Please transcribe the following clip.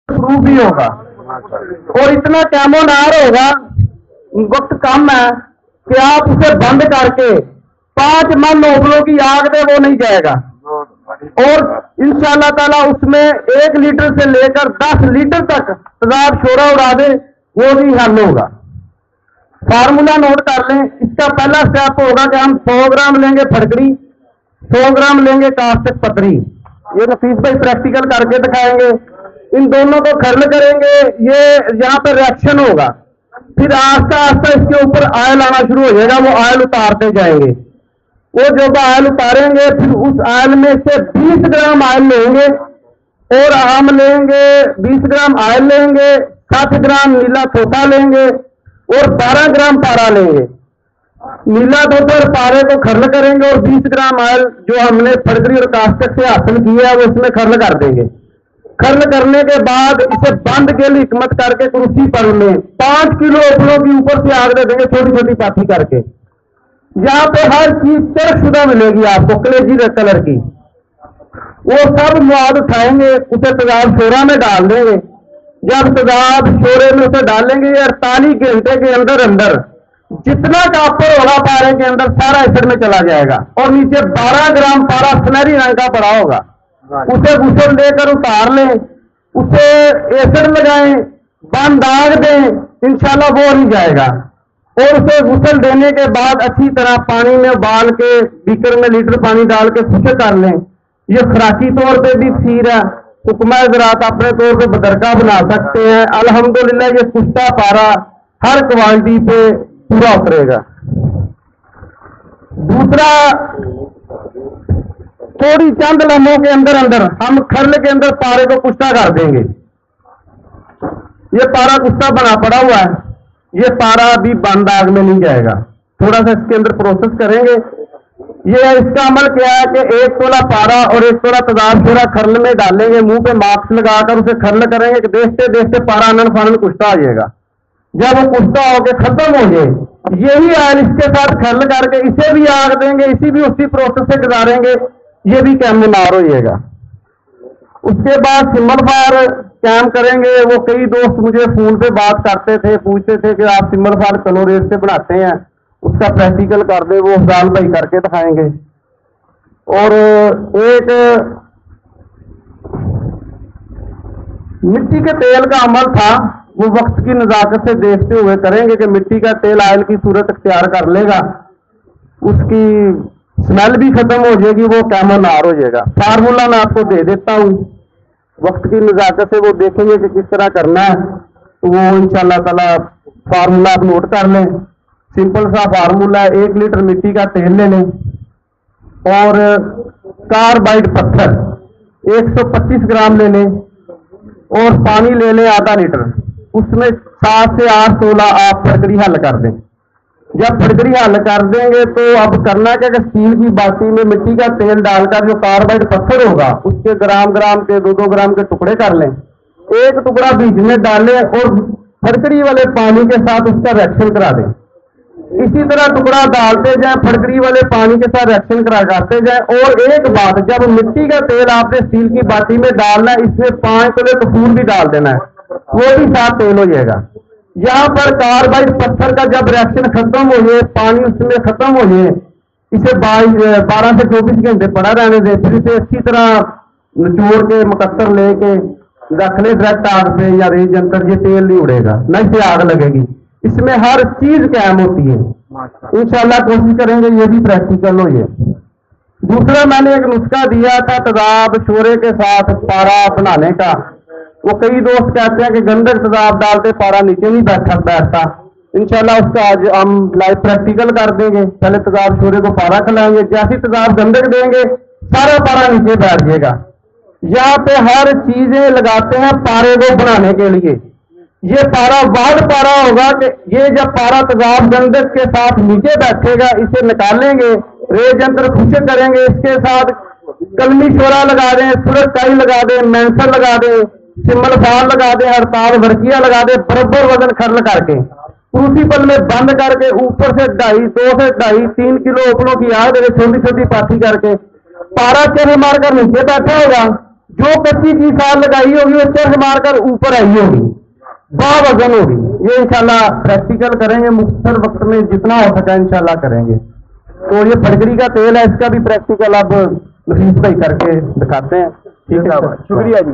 Proof भी होगा और इतना कैमोनार होगा, वक्त कम है कि आप उसे बंद करके 5 मन नोबलों की आग दे वो नहीं जाएगा। और इंशाअल्लाह ताला उसमें 1 लीटर से लेकर 10 लीटर तक तेजाब शोरा उड़ा दे वो भी हल होगा। फार्मूला नोट कर लें। इसका पहला स्टेप होगा कि हम 100 ग्राम लेंगे फटकड़ी, 100 ग्राम लेंगे कास्टिक पतरी। ये नफीस भाई प्रैक्टिकल करके दिखाएंगे। इन दोनों को खर्ल करेंगे, ये यहाँ पे रिएक्शन होगा, फिर आस्ता आस्ता इसके ऊपर ऑयल आना शुरू हो जाएगा। वो ऑयल उतारते जाएंगे, वो जब ऑयल उतारेंगे फिर उस ऑयल में से 20 ग्राम ऑयल लेंगे और हम लेंगे 20 ग्राम ऑयल लेंगे, 60 ग्राम नीला थोथा लेंगे और 12 ग्राम पारा लेंगे। नीला दूध और पारे को खर्ल करेंगे और 20 ग्राम ऑयल जो हमने फटकरी और कास्टिक से हासिल किया है वो इसमें खर्ल कर देंगे। खर्ल करने के बाद इसे बंद के लिए हिकमत करके कुर्सी पर में 5 किलो उपलों की ऊपर से आग दे देंगे, छोटी छोटी पाथी करके। यहाँ पे हर चीज चरखशुदा मिलेगी आपको, कलेजी रेड कलर की। वो सब मवाद उठाएंगे, उसे तेजाब शोरा में डाल देंगे। जब तेजाब शोरे में उसे डालेंगे 48 घंटे के अंदर अंदर जितना कापर होगा पारे के अंदर सारा एसिड में चला जाएगा और नीचे 12 ग्राम पारा सुनहरी रंग का पड़ा होगा। उसे गुसल देकर उतार लें, उसे एसिड लगाएं, बंद आग दें, इंशाल्लाह वो नहीं जाएगा। और उसे गुसल देने के बाद अच्छी तरह पानी में उबाल के बीकर में लीटर पानी डाल के खुशक कर लें। ये खुराकी तौर पे भी खीर है, हुक्मा ज़रात अपने तौर पे बदरका बना सकते हैं। अल्हम्दुलिल्लाह ये कुश्ता पारा हर क्वालिटी पे पूरा उतरेगा। दूसरा, थोड़ी चंद लम्हों के अंदर अंदर हम खर्ल के अंदर पारे को कुश्ता कर देंगे। ये पारा कुश्ता बना पड़ा हुआ है, ये पारा अभी बंद आग में नहीं जाएगा, थोड़ा सा इसके अंदर प्रोसेस करेंगे। ये इसका अमल क्या है कि 1 तोला पारा और 1 तोला तेजाब शोरा खर्ल में डालेंगे, मुंह पे मास्क लगाकर उसे खर्ल करेंगे कि देखते देखते पारा अनन फानन कुश्ता आ जाएगा। जब वो कुश्ता होके खत्म हो जाए, यही ऑयल इसके साथ खर्ल करके इसे भी आग देंगे, इसी भी उसी प्रोसेस से गुजारेंगे, ये भी कैमोनार हो जाएगा। उसके बाद सिमल फायर कैम करेंगे। वो कई दोस्त मुझे फोन पे बात करते थे, पूछते थे कि आप सिमल फायर किलो रेट से बनाते हैं, उसका प्रैक्टिकल कर दे। वो अफजाल भाई करके दिखाएंगे। और एक मिट्टी के तेल का अमल था, वो वक्त की नजाकत से देखते हुए करेंगे कि मिट्टी का तेल आयल की सूरत अख्तियार कर लेगा, उसकी स्मेल भी खत्म हो जाएगी, वो कैमोनार हो जाएगा। फार्मूला मैं आपको दे देता हूँ, वक्त की नजाकत से वो देखेंगे कि किस तरह करना है। तो वो इंशाअल्लाह ताला फार्मूला आप नोट कर लें। सिंपल सा फार्मूला है, 1 लीटर मिट्टी का तेल ले लें और कार्बाइड पत्थर 125 ग्राम ले लें और पानी ले लें आधा लीटर। उसमें 7 से 8 तोला आप फटकरी हल कर दें। जब फटकरी हल कर देंगे तो अब करना क्या कि स्टील की बाटी में मिट्टी का तेल डालकर जो कार्बाइड पत्थर होगा उसके ग्राम ग्राम के 2-2 ग्राम के टुकड़े कर लें। एक टुकड़ा बीच में डालें और फटकरी वाले पानी के साथ उसका रिएक्शन करा दें। इसी तरह टुकड़ा डालते जाएं, फटकरी वाले पानी के साथ रिएक्शन करा करते जाएं। और एक बात, जब मिट्टी का तेल आपने स्टील की बाटी में डालना है, इसमें 5 तोले कपूर भी डाल देना है, वो भी साथ तेल हो जाएगा। यहाँ पर कार्बाइड पत्थर का जब रिएक्शन खत्म हो जाए, पानी उसमें खत्म हो जाए, इसे 12 से 24 घंटे पड़ा रहने दें। फिर इसे अच्छी तरह निचोड़ के मुकस्सर लेके रख ले डायरेक्ट आग पे या रेज यंत्र, ये तेल नहीं उड़ेगा, न इसे आग लगेगी। इसमें हर चीज कायम होती है। इंशाल्लाह कोशिश करेंगे ये भी प्रैक्टिकल हो। ये दूसरा मैंने एक नुस्खा दिया था तेजाब शोरे के साथ पारा बनाने का। वो कई दोस्त कहते हैं कि गंधक तेजाब डालते पारा नीचे नहीं बैठता। इंशाल्लाह उसका आज हम लाइव प्रैक्टिकल कर देंगे। पहले तेजाब शोरे को पारा खिलाएंगे, जैसे तेजाब गंधक देंगे सारा पारा नीचे बैठ जाएगा। यहाँ पे हर चीजें लगाते हैं पारे को बनाने के लिए। ये पारा वाद पारा होगा कि ये जब पारा तेजाब गंधक के साथ नीचे बैठेगा, इसे निकालेंगे, रेज यंत्र खुशक करेंगे, इसके साथ कलमी शोरा लगा दें, सूरज काई लगा दें, मैंसर लगा दें, सिमल फाल लगा दें, हड़ताल वर्किया लगा दें, बराबर वजन खर्ल करके क्रूसिबल में बंद करके ऊपर से 2.5 से 3 किलो उपलों की आग दे, छोटी छोटी पाथी करके पारा चेहरे मारकर नीचे बैठा होगा। जो कच्ची चीज साल लगाई होगी वो चर्च मारकर ऊपर आई होगी, बहुत वजन होगी। ये इंशाल्लाह प्रैक्टिकल करेंगे, मुख्तर वक्त में जितना हो सका इंशाल्लाह करेंगे। तो ये फटकरी का तेल है, इसका भी प्रैक्टिकल अब नफीस भाई करके दिखाते हैं। ठीक है, शुक्रिया जी।